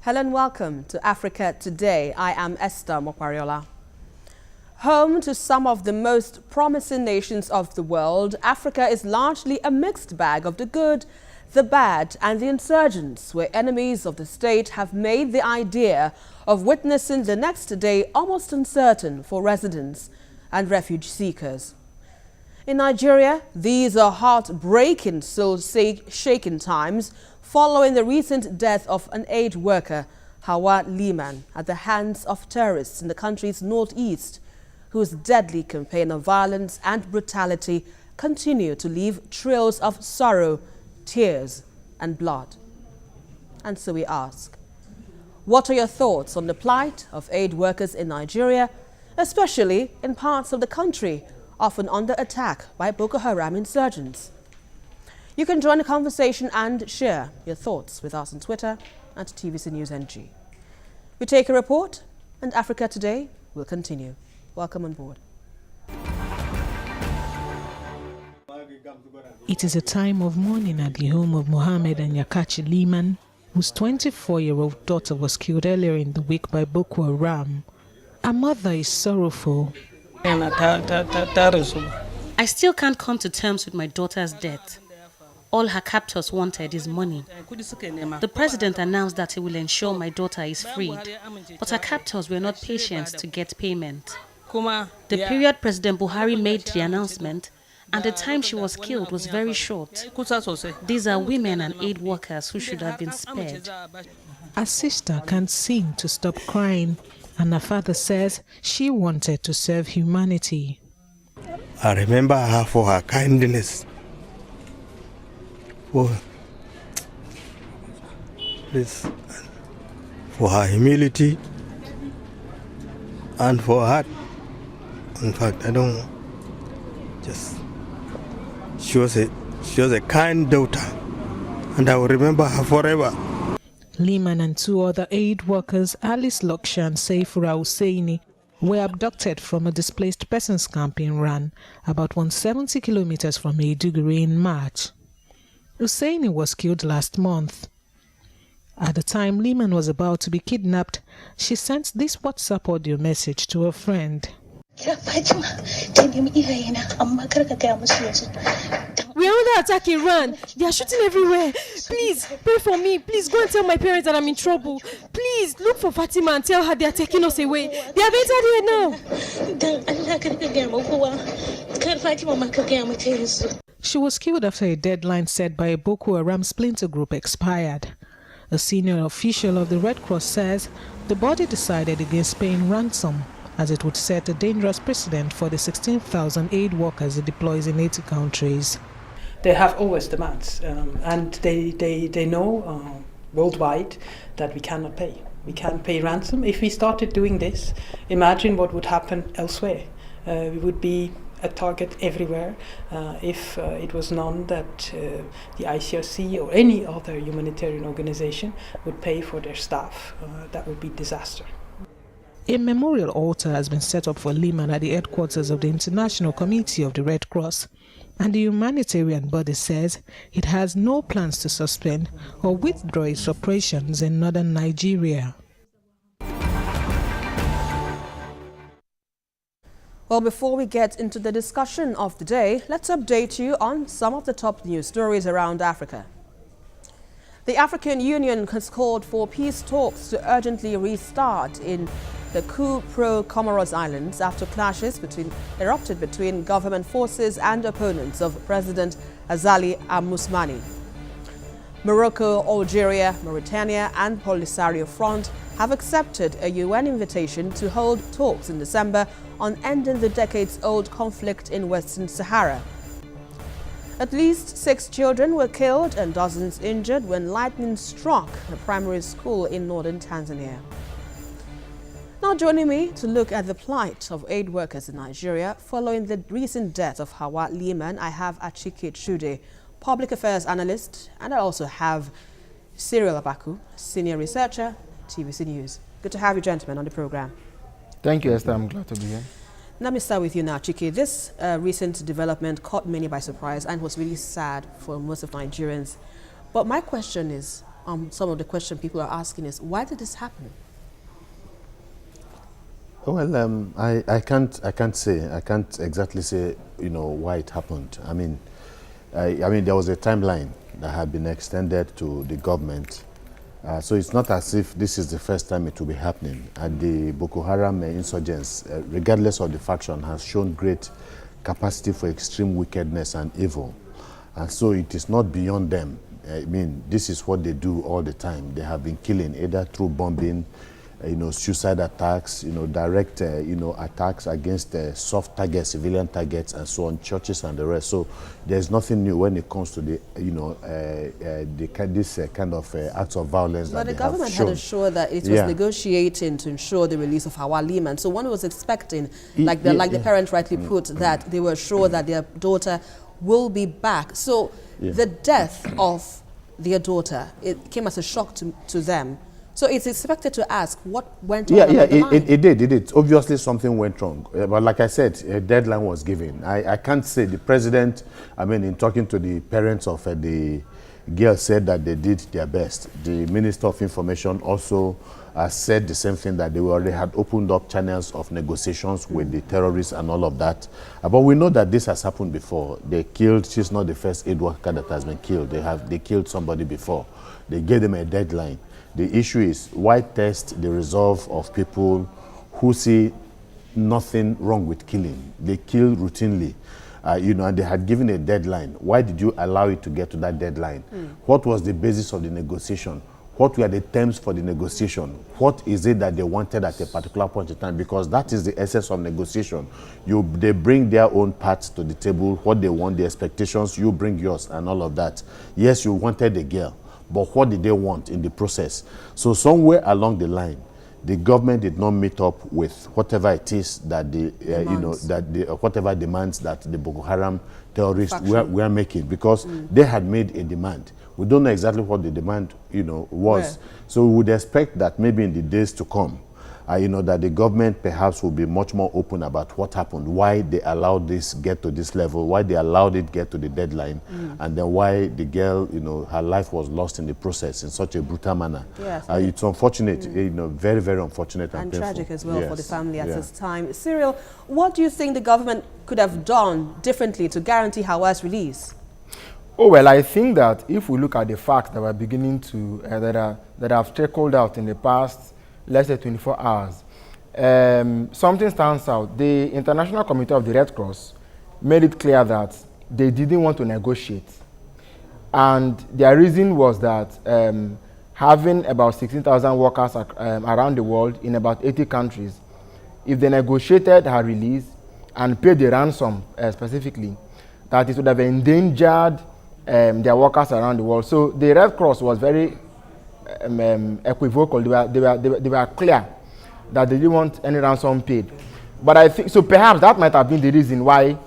Hello and welcome to Africa Today. I am Esther Mokwariola. Home to some of the most promising nations of the world, Africa is largely a mixed bag of the good, the bad and the insurgents, where enemies of the state have made the idea of witnessing the next day almost uncertain for residents and refuge seekers. In Nigeria, these are heartbreaking, soul-shaking times following the recent death of an aid worker, Hawa Liman, at the hands of terrorists in the country's northeast, whose deadly campaign of violence and brutality continue to leave trails of sorrow, tears and blood. And so we ask, what are your thoughts on the plight of aid workers in Nigeria, especially in parts of the country often under attack by Boko Haram insurgents? You can join the conversation and share your thoughts with us on Twitter at TVC News NG. We take a report, and Africa Today will continue. Welcome on board. It is a time of mourning at the home of Mohammed and Yakachi Liman, whose 24-year-old daughter was killed earlier in the week by Boko Haram. Her mother is sorrowful. I still can't come to terms with my daughter's death. All her captors wanted is money. The president announced that he will ensure my daughter is freed, but her captors were not patient to get payment. The period President Buhari made the announcement and the time she was killed was very short. These are women and aid workers who should have been spared. Her sister can't seem to stop crying, and her father says she wanted to serve humanity. I remember her for her kindness, for her humility, and for her. In fact, she was a kind daughter, and I will remember her forever. Liman and two other aid workers, Alice Loksha and Saifura Husseini, were abducted from a displaced persons camp in Ran, about 170 kilometers from Maiduguri in March. Husseini was killed last month. At the time Liman was about to be kidnapped, she sent this WhatsApp audio message to a friend. We are under attack in Ran. They are shooting everywhere. Please, pray for me. Please go and tell my parents that I'm in trouble. Please, look for Fatima and tell her they are taking us away. They have entered here now. She was killed after a deadline set by a Boko Haram splinter group expired. A senior official of the Red Cross says the body decided against paying ransom, as it would set a dangerous precedent for the 16,000 aid workers it deploys in 80 countries. They have always demands, and they know worldwide that we cannot pay. We can't pay ransom. If we started doing this, imagine what would happen elsewhere. We would be a target everywhere if it was known that the ICRC or any other humanitarian organization would pay for their staff. That would be disaster. A memorial altar has been set up for Liman at the headquarters of the International Committee of the Red Cross, and the humanitarian body says it has no plans to suspend or withdraw its operations in northern Nigeria. Well, before we get into the discussion of the day, let's update you on some of the top news stories around Africa. The African Union has called for peace talks to urgently restart in the Coup-Pro Comoros Islands after clashes erupted between government forces and opponents of President Azali Amousmani. Morocco, Algeria, Mauritania and Polisario Front have accepted a UN invitation to hold talks in December on ending the decades-old conflict in Western Sahara. At least 6 children were killed and dozens injured when lightning struck a primary school in northern Tanzania. Now joining me to look at the plight of aid workers in Nigeria following the recent death of Hawa Liman, I have Achike Chude, public affairs analyst, and I also have Cyril Abaku, senior researcher, TVC News. Good to have you gentlemen on the program. Thank you, Esther. I'm glad to be here. Let me start with you now, Chike. This recent development caught many by surprise and was really sad for most of Nigerians. But my question is, some of the questions people are asking is, why did this happen? Well, I can't exactly say, why it happened. I mean, there was a timeline that had been extended to the government. So it's not as if this is the first time it will be happening. And the Boko Haram insurgents, regardless of the faction, has shown great capacity for extreme wickedness and evil. And so it is not beyond them. I mean, this is what they do all the time. They have been killing either through bombing, suicide attacks, direct, attacks against soft targets, civilian targets, and so on, churches and the rest. So there's nothing new when it comes to the, this kind of acts of violence. But that the government had assured that it was negotiating to ensure the release of Hawa Liman. So one was expecting, like the parent rightly put, that they were sure that their daughter will be back. So the death of their daughter, it came as a shock to them. So it's expected to ask what went on. It did. Obviously, something went wrong. But like I said, a deadline was given. I can't say the president, in talking to the parents of the girl, said that they did their best. The Minister of Information also said the same thing, that they already had opened up channels of negotiations with the terrorists and all of that. But we know that this has happened before. She's not the first aid worker that has been killed. They killed somebody before. They gave them a deadline. The issue is, why test the resolve of people who see nothing wrong with killing? They kill routinely, and they had given a deadline. Why did you allow it to get to that deadline? What was the basis of the negotiation? What were the terms for the negotiation? What is it that they wanted at a particular point in time? Because that is the essence of negotiation. They bring their own parts to the table, what they want, the expectations, you bring yours, and all of that. Yes, you wanted a girl, but what did they want in the process? So somewhere along the line, the government did not meet up with whatever it is that whatever demands that the Boko Haram terrorists were making, because they had made a demand. We don't know exactly what the demand, was. Yeah. So we would expect that maybe in the days to come, that the government perhaps will be much more open about what happened, why they allowed this get to this level, why they allowed it get to the deadline, and then why the girl, her life was lost in the process in such a brutal manner. Yes, it's unfortunate, very, very unfortunate and painful. Tragic as well for the family at this time. Cyril, what do you think the government could have done differently to guarantee Hawa's release? Oh, well, I think that if we look at the facts that we're beginning to, that have trickled out in the past, let's say 24 hours, something stands out. The International Committee of the Red Cross made it clear that they didn't want to negotiate. And their reason was that having about 16,000 workers around the world in about 80 countries, if they negotiated her release and paid the ransom specifically, that it would have endangered their workers around the world. So the Red Cross was very equivocal. They were clear that they didn't want any ransom paid. But I think, so perhaps that might have been the reason why,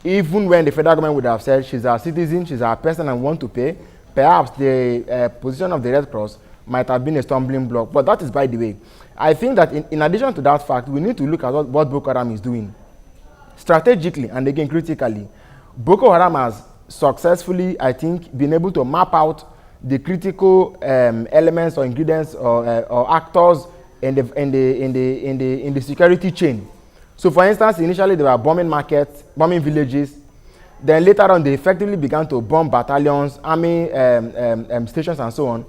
even when the federal government would have said she's a citizen, she's a person and want to pay, perhaps the position of the Red Cross might have been a stumbling block. But that is by the way. I think that in addition to that fact, we need to look at what Boko Haram is doing. Strategically and again critically, Boko Haram has successfully, I think, been able to map out the critical elements or ingredients or actors in the security chain. So, for instance, initially they were bombing markets, bombing villages. Then later on, they effectively began to bomb battalions, army stations, and so on.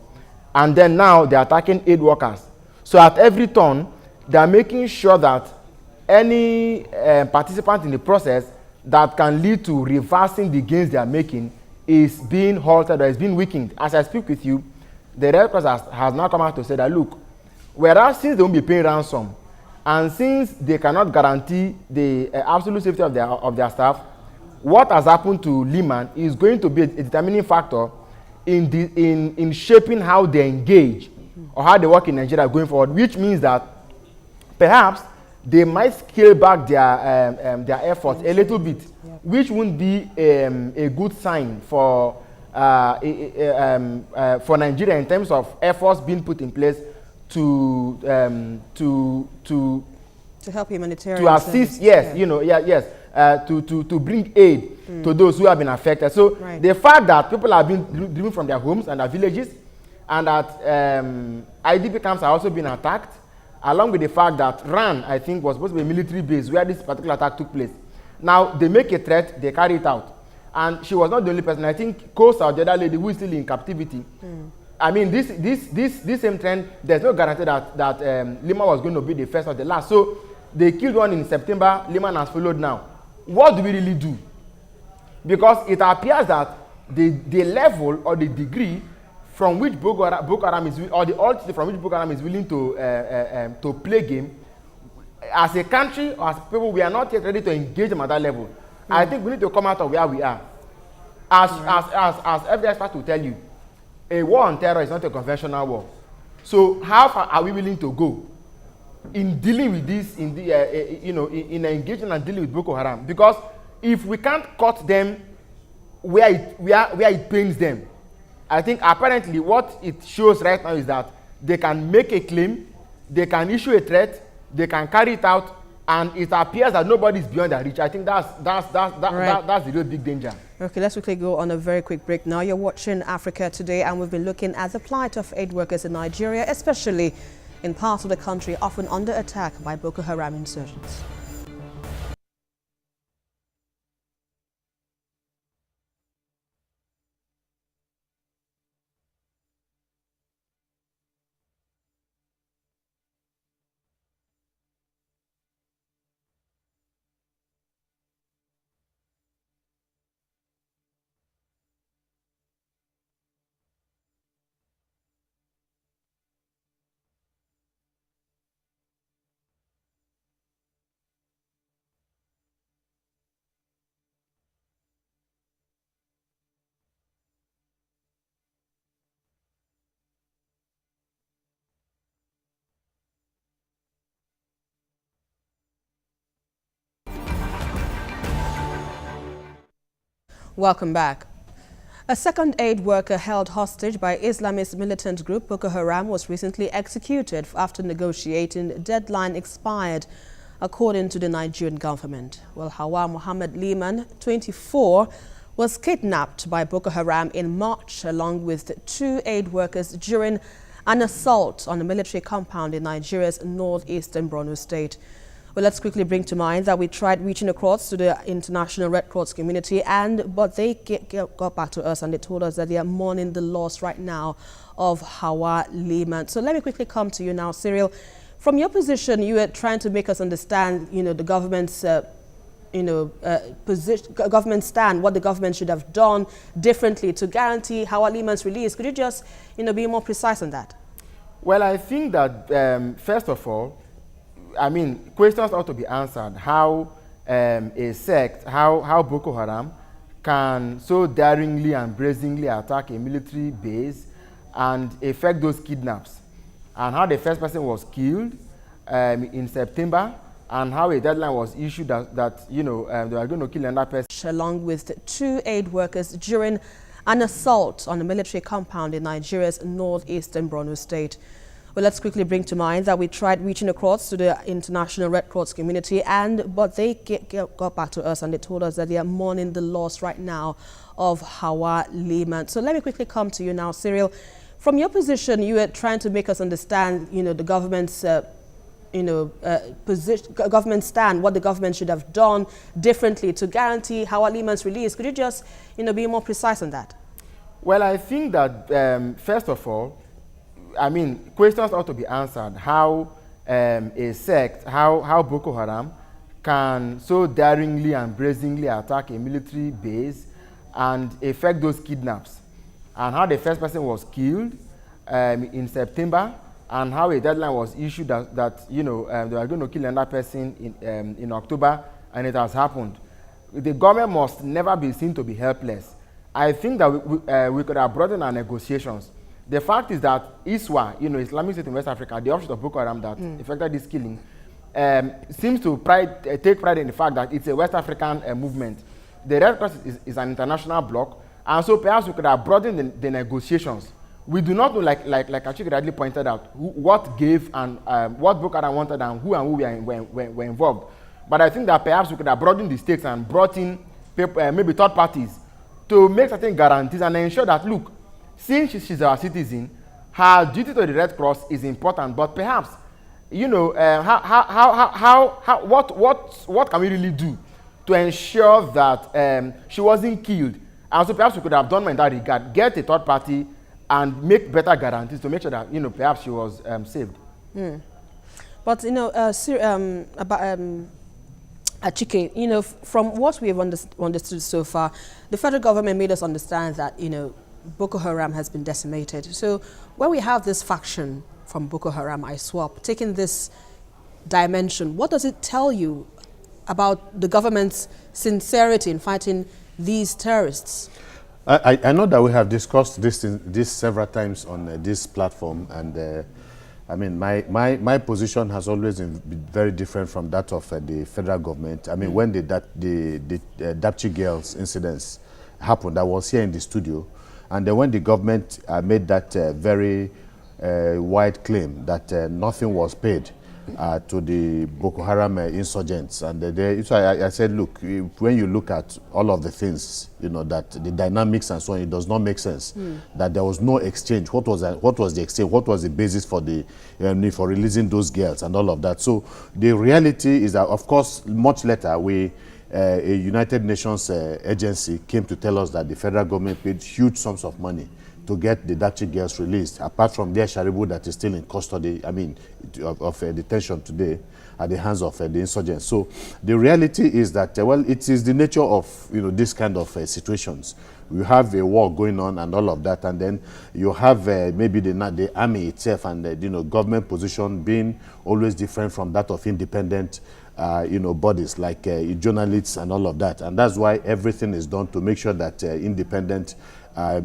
And then now they're attacking aid workers. So at every turn, they're making sure that any participant in the process that can lead to reversing the gains they are making is being halted or is being weakened. As I speak with you, the Red Cross has now come out to say that, look, whereas since they won't be paying ransom, and since they cannot guarantee the absolute safety of their staff, what has happened to Liman is going to be a determining factor in shaping how they engage or how they work in Nigeria going forward, which means that perhaps they might scale back their efforts a little bit, which wouldn't be a good sign for Nigeria in terms of efforts being put in place to help humanitarian, to assist, to bring aid to those who have been affected. So the fact that people have been driven from their homes and their villages, and that IDP camps are also being attacked, along with the fact that RAN, I think, was supposed to be a military base where this particular attack took place. Now, they make a threat, they carry it out. And she was not the only person. I think Kosa, the other lady who is still in captivity. I mean, this same trend, there's no guarantee that Lima was going to be the first or the last. So they killed one in September, Lima has followed now. What do we really do? Because it appears that the level or the degree from which Boko Haram is, or the altitude from which Boko Haram is willing to play game, as a country or as people, we are not yet ready to engage them at that level. I think we need to come out of where we are. As every expert will tell you, a war on terror is not a conventional war. So how far are we willing to go in dealing with this, in in engaging and dealing with Boko Haram? Because if we can't cut them where it pains them, I think apparently what it shows right now is that they can make a claim, they can issue a threat, they can carry it out, and it appears that nobody is beyond their reach. I think that's the real big danger. Okay, let's quickly go on a very quick break now. You're watching Africa Today, and we've been looking at the plight of aid workers in Nigeria, especially in parts of the country often under attack by Boko Haram insurgents. Welcome back. A second aid worker held hostage by Islamist militant group Boko Haram was recently executed after negotiating deadline expired, according to the Nigerian government. Well, Hawa Muhammad Liman, 24, was kidnapped by Boko Haram in March along with 2 aid workers during an assault on a military compound in Nigeria's northeastern Borno state. Well, let's quickly bring to mind that we tried reaching across to the International Red Cross community, but they got back to us and they told us that they are mourning the loss right now of Hawa Liman. So let me quickly come to you now, Cyril. From your position, you were trying to make us understand, the government's, government stand, what the government should have done differently to guarantee Hawa Liman's release. Could you just, be more precise on that? Well, I think that, first of all, questions ought to be answered. How a sect, how Boko Haram can so daringly and brazenly attack a military base and effect those kidnaps, and how the first person was killed in September, and how a deadline was issued that they were going to kill another person. Along with 2 aid workers during an assault on a military compound in Nigeria's northeastern Borno state. Well, let's quickly bring to mind that we tried reaching across to the International Red Cross community, but they got back to us and they told us that they are mourning the loss right now of Hawa Liman. So let me quickly come to you now, Cyril. From your position, you were trying to make us understand, the government's, government stand, what the government should have done differently to guarantee Hawa Liman's release. Could you just, be more precise on that? Well, I think that, first of all, questions ought to be answered. How a sect, how Boko Haram can so daringly and brazenly attack a military base and effect those kidnaps, and how the first person was killed in September, and how a deadline was issued that they were going to kill another person in October, and it has happened. The government must never be seen to be helpless. I think that we could have brought in our negotiations. The fact is that ISWA, Islamic State in West Africa, the offshoot of Boko Haram that effected this killing, seems to take pride in the fact that it's a West African movement. The Red Cross is an international bloc, and so perhaps we could have brought in the negotiations. We do not know, like Achike rightly pointed out, what gave and what Boko Haram wanted and who were involved. But I think that perhaps we could have brought in the stakes and brought in maybe third parties to make certain guarantees and ensure that, look, since she's our citizen, her duty to the Red Cross is important, but perhaps, you know, what can we really do to ensure that she wasn't killed? And so perhaps we could have done in that regard, get a third party and make better guarantees to make sure that, you know, perhaps she was saved. But, you know, Achike, you know, from what we have understood so far, the federal government made us understand that, you know, Boko Haram has been decimated. So when we have this faction from Boko Haram, ISWAP, taking this dimension, what does it tell you about the government's sincerity in fighting these terrorists? I know that we have discussed this several times on this platform, and I mean, my position has always been very different from that of the federal government. I mean, when the Dapchi girls incidents happened, I was here in the studio, and then when the government made that very wide claim that nothing was paid to the Boko Haram insurgents, and so I said, look, when you look at all of the things, you know, that the dynamics and so on, it does not make sense that there was no exchange. What was the exchange? What was the basis for the for releasing those girls and all of that? So the reality is that, of course, much later a United Nations agency came to tell us that the federal government paid huge sums of money to get the Dapchi girls released, apart from their Sharibu that is still in custody, I mean, of detention today at the hands of the insurgents. So the reality is that, well, it is the nature of, you know, this kind of situations. You have a war going on and all of that, and then you have maybe the army itself and you know, government position being always different from that of independent you know, bodies like journalists and all of that. And that's why everything is done to make sure that independent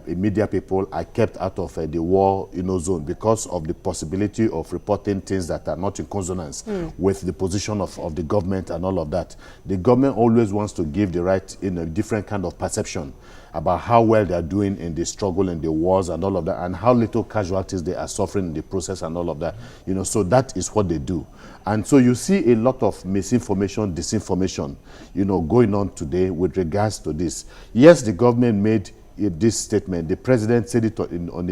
media people are kept out of the war, you know, zone, because of the possibility of reporting things that are not in consonance with the position of the government and all of that. The government always wants to give the right in a different kind of perception about how well they are doing in the struggle and the wars and all of that, and how little casualties they are suffering in the process and all of that. You know, so that is what they do. And so you see a lot of misinformation, disinformation, you know, going on today with regards to this. Yes, the government made this statement. The president said it on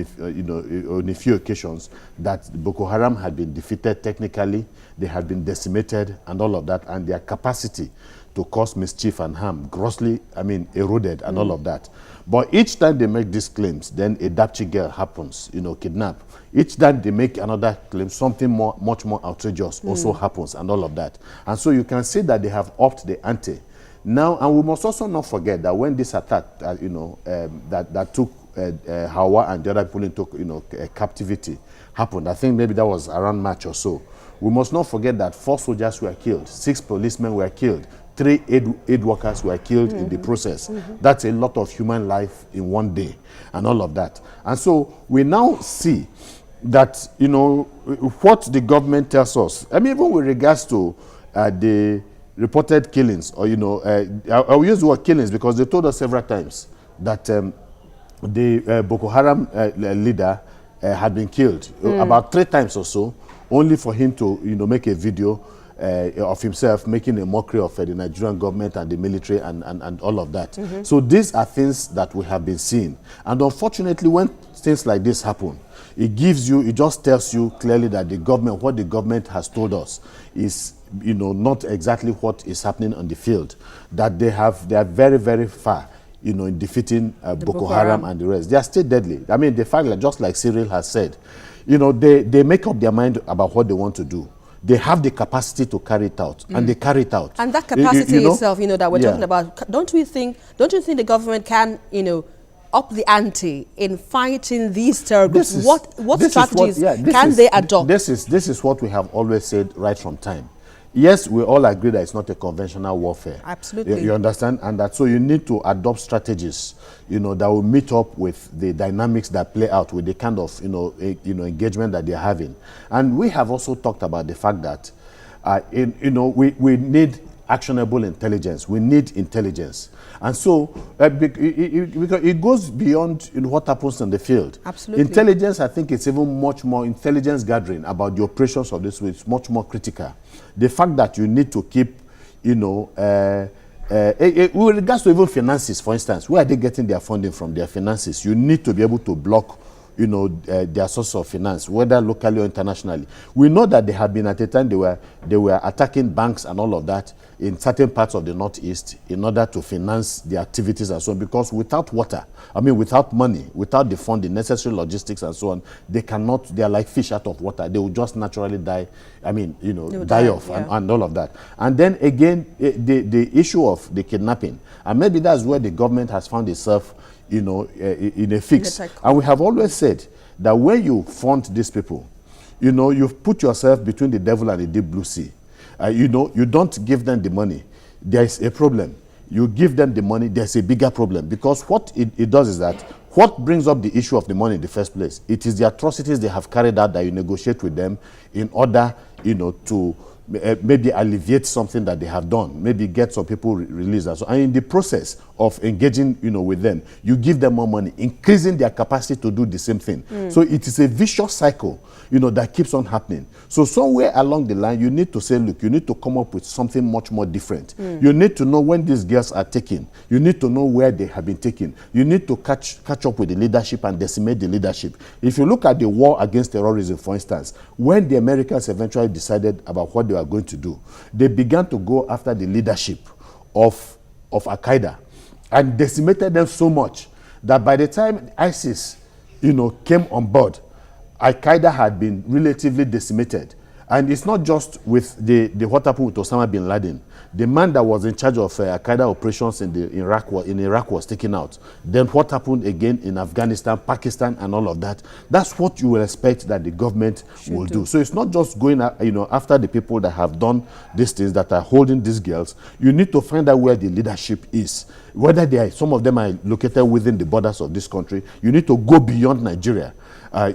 a few occasions that Boko Haram had been defeated technically, they had been decimated and all of that, and their capacity to cause mischief and harm grossly, I mean, eroded and all of that. But each time they make these claims, then a Dapchi girl happens, you know, kidnapped. Each time they make another claim, something much more outrageous also happens and all of that. And so you can see that they have upped the ante. Now, and we must also not forget that when this attack, you know, that took Hawa and the other people into, you know, captivity happened, I think maybe that was around March or so. We must not forget that 4 soldiers were killed, 6 policemen were killed, 3 aid workers were killed in the process. That's a lot of human life in one day and all of that. And so we now see that, you know, what the government tells us, I mean, even with regards to the reported killings, or, you know, I will use the word killings because they told us several times that the Boko Haram leader had been killed about 3 times or so, only for him to, you know, make a video of himself making a mockery of the Nigerian government and the military and all of that. So these are things that we have been seeing. And unfortunately, when things like this happen, it just tells you clearly that the government, what the government has told us is, you know, not exactly what is happening on the field. That they are very, very far, you know, in defeating Boko Haram and the rest. They are still deadly. I mean, the fact that, just like Cyril has said, you know, they make up their mind about what they want to do. They have the capacity to carry it out, and they carry it out. And that capacity itself, you know, that we're talking about, don't you think the government can, you know, up the ante in fighting these terror groups? What strategies can they adopt? This is what we have always said right from time. Yes, we all agree that it's not a conventional warfare. Absolutely. You understand? And that so you need to adopt strategies, you know, that will meet up with the dynamics that play out with the kind of, you know, engagement that they're having. And we have also talked about the fact that, you know, we need actionable intelligence. We need intelligence. And so it goes beyond, you know, what happens in the field. Absolutely. Intelligence, I think it's even much more intelligence gathering about the operations of this, which is much more critical. The fact that you need to keep, you know, with regards to even finances, for instance, where are they getting their funding from? Their finances. You need to be able to block, you know, their source of finance, whether locally or internationally. We know that they have been at a time they were attacking banks and all of that in certain parts of the Northeast in order to finance the activities and so on, because without water, I mean without money, without the funding, necessary logistics and so on, they are like fish out of water. They will just naturally die, I mean, you know, die off, yeah, and all of that. And then again, the issue of the kidnapping, and maybe that's where the government has found itself, you know, in a fix. And we have always said that when you fund these people, you know, you've put yourself between the devil and the deep blue sea. You know, you don't give them the money, there's a problem. You give them the money, there's a bigger problem. Because what it does is that, what brings up the issue of the money in the first place? It is the atrocities they have carried out that you negotiate with them in order, you know, to maybe alleviate something that they have done, maybe get some people released. And in the process of engaging, you know, with them, you give them more money, increasing their capacity to do the same thing. So it is a vicious cycle, you know, that keeps on happening. So somewhere along the line, you need to say, look, you need to come up with something much more different. You need to know when these girls are taken. You need to know where they have been taken. You need to catch up with the leadership and decimate the leadership. If you look at the war against terrorism, for instance, when the Americans eventually decided about what they were going to do, they began to go after the leadership of Al-Qaeda and decimated them so much that by the time ISIS, you know, came on board, Al-Qaeda had been relatively decimated. And it's not just with the what happened with Osama bin Laden. The man that was in charge of Al-Qaeda operations in Iraq was taken out. Then what happened again in Afghanistan, Pakistan, and all of that? That's what you will expect that the government will do. So it's not just going, you know, after the people that have done these things, that are holding these girls. You need to find out where the leadership is. Whether some of them are located within the borders of this country. You need to go beyond Nigeria.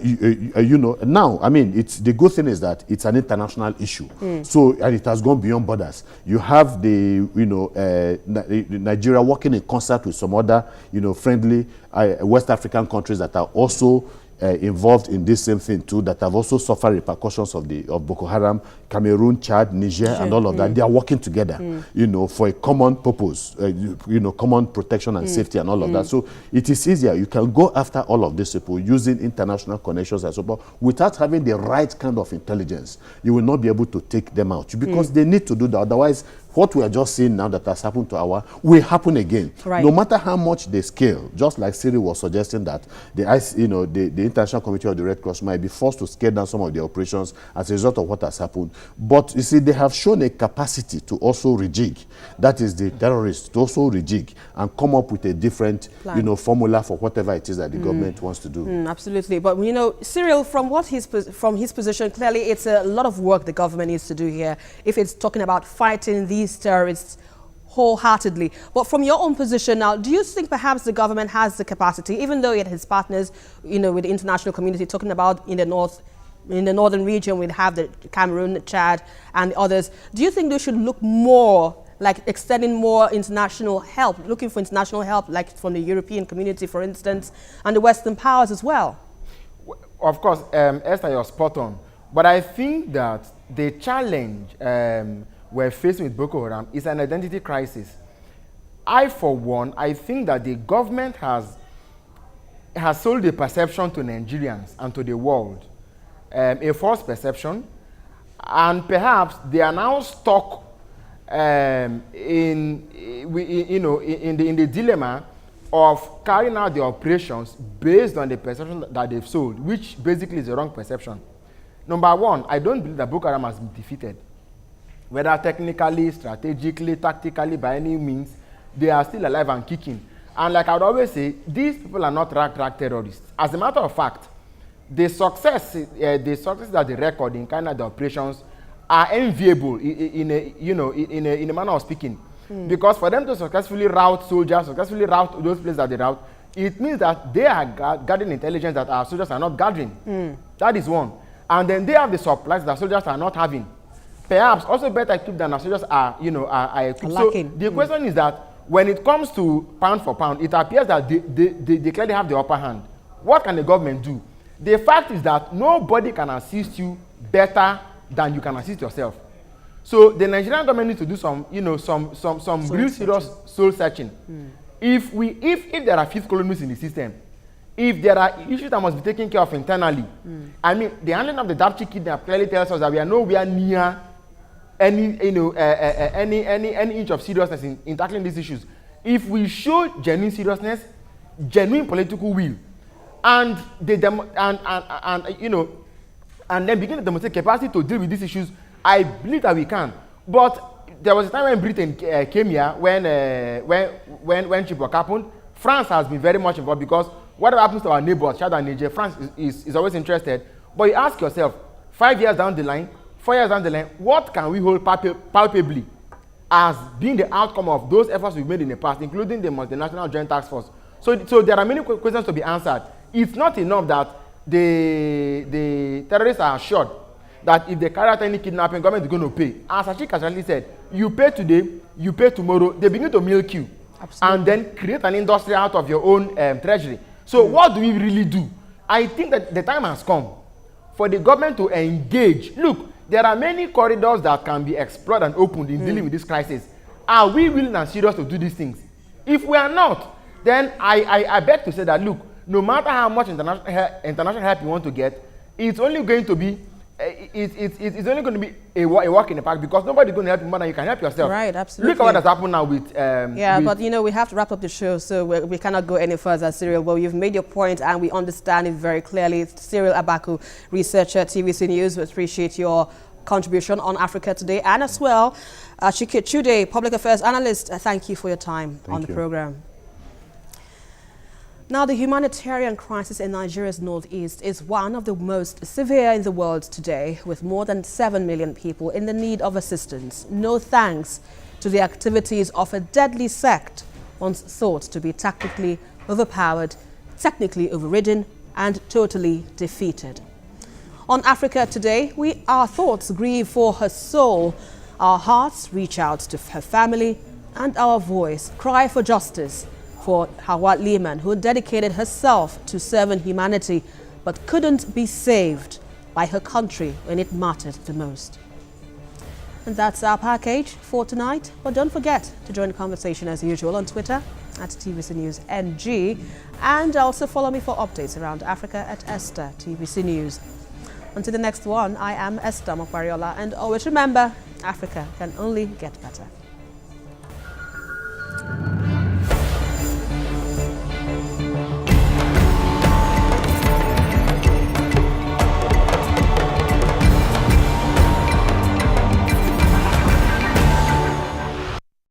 You know, now, I mean, the good thing is that it's an international issue. So, and it has gone beyond borders. You have the, you know, Nigeria working in concert with some other, you know, friendly West African countries that are also involved in this same thing too, that have also suffered repercussions of Boko Haram, Cameroon, Chad, Niger, and all of that. They are working together, you know, for a common purpose, you know, common protection and safety and all of that. So it is easier. You can go after all of these people using international connections and so forth without having the right kind of intelligence. You will not be able to take them out because they need to do that. Otherwise, what we are just seeing now that has happened to our will happen again. No matter how much they scale, just like Siri was suggesting that the International Committee of the Red Cross might be forced to scale down some of their operations as a result of what has happened. But you see, they have shown a capacity to also rejig. That is the terrorists to also rejig and come up with a different formula for whatever it is that the government wants to do. Absolutely. But you know, Cyril, from his position, clearly it's a lot of work the government needs to do here if it's talking about fighting these terrorists wholeheartedly. But from your own position now, do you think perhaps the government has the capacity, even though it has partners, you know, with the international community, talking about in the northern region, we have the Cameroon, Chad, and the others. Do you think they should look more like extending more international help, looking for international help, like from the European community, for instance, and the Western powers as well? Of course, Esther, you're spot on. But I think that the challenge we're facing with Boko Haram is an identity crisis. For one, I think that the government has sold a perception to Nigerians and to the world, a false perception, and perhaps they are now stuck in the dilemma of carrying out the operations based on the perception that they've sold, which basically is a wrong perception. Number one, I don't believe that Boko Haram has been defeated. Whether technically, strategically, tactically, by any means, they are still alive and kicking. And like I would always say, these people are not rag terrorists. As a matter of fact, the success that they record in kind of the operations are enviable in a manner of speaking. Because for them to successfully rout soldiers, successfully rout those places that they rout, it means that they are gathering intelligence that our soldiers are not gathering. That is one. And then they have the supplies that soldiers are not having. Perhaps also better equipped than our soldiers are equipped. So the question is that when it comes to pound for pound, it appears that they clearly have the upper hand. What can the government do? The fact is that nobody can assist you better than you can assist yourself. So the Nigerian government needs to do some real serious soul searching. If there are fifth columnists in the system, if there are issues that must be taken care of internally, I mean, the handling of the Dapchi kidnap clearly tells us that we are nowhere near any inch of seriousness in tackling these issues. If we show genuine seriousness, genuine political will, and and then begin to demonstrate capacity to deal with these issues, I believe that we can. But there was a time when Britain came here when Chibok happened. France has been very much involved because whatever happens to our neighbors, Chad and Niger, France is always interested. But you ask yourself, 5 years down the line, 4 years down the line, what can we hold palpably as being the outcome of those efforts we've made in the past, including the Multinational Joint Task Force? So there are many questions to be answered. It's not enough that the terrorists are assured that if they carry out any kidnapping, government is going to pay. As Ashik actually said, you pay today, you pay tomorrow, they begin to milk you. Absolutely. And then create an industry out of your own treasury. So what do we really do? I think that the time has come for the government to engage. Look, there are many corridors that can be explored and opened in dealing with this crisis. Are we willing and serious to do these things? If we are not, then I beg to say that, look, no matter how much international help you want to get, it's only going to be it's only going to be a walk in the park, because nobody's going to help you more than you can help yourself. Right, absolutely. Look at what has happened now with but you know, we have to wrap up the show, so we cannot go any further, Cyril. Well, you've made your point and we understand it very clearly. Cyril Abaku, researcher, TVC News. We appreciate your contribution on Africa Today, and as well, Chike Chude, public affairs analyst. Thank you for your time on the program. Now, the humanitarian crisis in Nigeria's northeast is one of the most severe in the world today, with more than 7 million people in the need of assistance. No thanks to the activities of a deadly sect once thought to be tactically overpowered, technically overridden, and totally defeated. On Africa Today, our thoughts grieve for her soul, our hearts reach out to her family, and our voice cry for justice for Hawa Liman, who dedicated herself to serving humanity but couldn't be saved by her country when it mattered the most. And that's our package for tonight. But don't forget to join the conversation as usual on Twitter at TVC News NG, and also follow me for updates around Africa at Esther TVC News. Until the next one, I am Esther Mokwariola, and always remember, Africa can only get better.